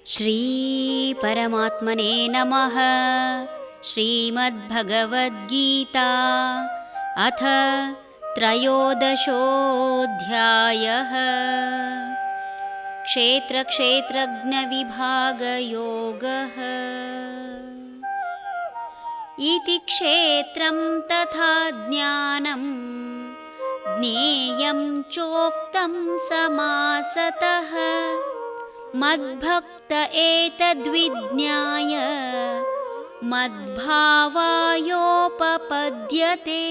ಶ್ರೀ ಪರಮಾತ್ಮನೇ ನಮಃ. ಶ್ರೀಮದ್ಭಗವದ್ಗೀತಾ ಅಥ ತ್ರಯೋದಶೋऽಧ್ಯಾಯಃ. ಕ್ಷೇತ್ರಕ್ಷೇತ್ರಜ್ಞವಿಭಾಗಯೋಗಃ. ಇತಿ ಕ್ಷೇತ್ರಂ ತಥಾ ಜ್ಞಾನಂ ಜ್ಞೇಯಂ ಚೋಕ್ತಂ ಸಮಾಸತಃ. ಮದ್ಭಕ್ತ ಏತದ್ವಿಜ್ಞಾಯ ಮದ್ಭಾವಾಯೋಪಪದ್ಯತೆ.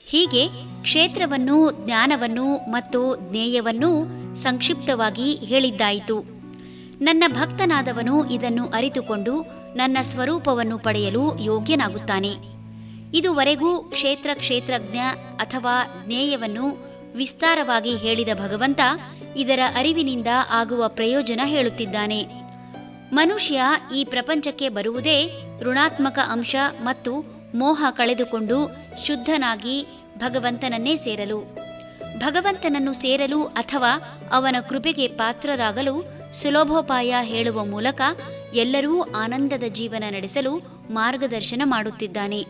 ಹೀಗೆ ಕ್ಷೇತ್ರವನ್ನು, ಜ್ಞಾನವನ್ನು ಮತ್ತು ಜ್ಞೇಯವನ್ನು ಸಂಕ್ಷಿಪ್ತವಾಗಿ ಹೇಳಿದ್ದಾಯಿತು. ನನ್ನ ಭಕ್ತನಾದವನು ಇದನ್ನು ಅರಿತುಕೊಂಡು ನನ್ನ ಸ್ವರೂಪವನ್ನು ಪಡೆಯಲು ಯೋಗ್ಯನಾಗುತ್ತಾನೆ. ಇದುವರೆಗೂ ಕ್ಷೇತ್ರಜ್ಞ ಅಥವಾ ಜ್ಞೇಯವನ್ನು ವಿಸ್ತಾರವಾಗಿ ಹೇಳಿದ ಭಗವಂತ ಇದರ ಅರಿವಿನಿಂದ ಆಗುವ ಪ್ರಯೋಜನ ಹೇಳುತ್ತಿದ್ದಾನೆ. ಮನುಷ್ಯ ಈ ಪ್ರಪಂಚಕ್ಕೆ ಬರುವುದೇ ಋಣಾತ್ಮಕ ಅಂಶ ಮತ್ತು ಮೋಹ ಕಳೆದುಕೊಂಡು ಶುದ್ಧನಾಗಿ ಭಗವಂತನನ್ನೇ ಸೇರಲು. ಭಗವಂತನನ್ನು ಸೇರಲು ಅಥವಾ ಅವನ ಕೃಪೆಗೆ ಪಾತ್ರರಾಗಲು ಸುಲಭೋಪಾಯ ಹೇಳುವ ಮೂಲಕ ಎಲ್ಲರೂ ಆನಂದದ ಜೀವನ ನಡೆಸಲು ಮಾರ್ಗದರ್ಶನ ಮಾಡುತ್ತಿದ್ದಾನೆ.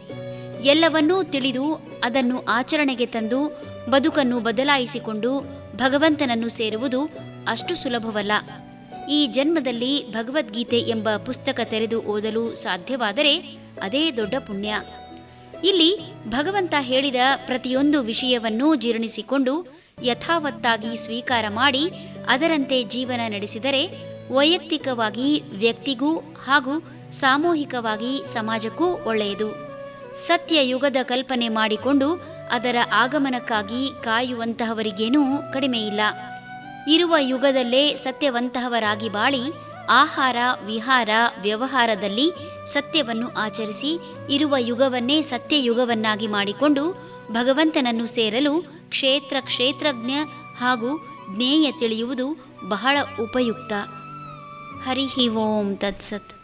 ಎಲ್ಲವನ್ನೂ ತಿಳಿದು ಅದನ್ನು ಆಚರಣೆಗೆ ತಂದು ಬದುಕನ್ನು ಬದಲಾಯಿಸಿಕೊಂಡು ಭಗವಂತನನ್ನು ಸೇರುವುದು ಅಷ್ಟು ಸುಲಭವಲ್ಲ. ಈ ಜನ್ಮದಲ್ಲಿ ಭಗವದ್ಗೀತೆ ಎಂಬ ಪುಸ್ತಕ ತೆರೆದು ಓದಲು ಸಾಧ್ಯವಾದರೆ ಅದೇ ದೊಡ್ಡ ಪುಣ್ಯ. ಇಲ್ಲಿ ಭಗವಂತ ಹೇಳಿದ ಪ್ರತಿಯೊಂದು ವಿಷಯವನ್ನೂ ಜೀರ್ಣಿಸಿಕೊಂಡು ಯಥಾವತ್ತಾಗಿ ಸ್ವೀಕಾರ ಮಾಡಿ ಅದರಂತೆ ಜೀವನ ನಡೆಸಿದರೆ ವೈಯಕ್ತಿಕವಾಗಿ ವ್ಯಕ್ತಿಗೂ ಹಾಗೂ ಸಾಮೂಹಿಕವಾಗಿ ಸಮಾಜಕ್ಕೂ ಒಳ್ಳೆಯದು. ಸತ್ಯಯುಗದ ಕಲ್ಪನೆ ಮಾಡಿಕೊಂಡು ಅದರ ಆಗಮನಕ್ಕಾಗಿ ಕಾಯುವಂತಹವರಿಗೇನೂ ಕಡಿಮೆಯಿಲ್ಲ. ಇರುವ ಯುಗದಲ್ಲೇ ಸತ್ಯವಂತಹವರಾಗಿ ಬಾಳಿ ಆಹಾರ ವಿಹಾರ ವ್ಯವಹಾರದಲ್ಲಿ ಸತ್ಯವನ್ನು ಆಚರಿಸಿ ಇರುವ ಯುಗವನ್ನೇ ಸತ್ಯಯುಗವನ್ನಾಗಿ ಮಾಡಿಕೊಂಡು ಭಗವಂತನನ್ನು ಸೇರಲು ಕ್ಷೇತ್ರಜ್ಞ ಹಾಗೂ ಜ್ಞೇಯ ತಿಳಿಯುವುದು ಬಹಳ ಉಪಯುಕ್ತ. ಹರಿ ಓಂ ತತ್ಸತ್.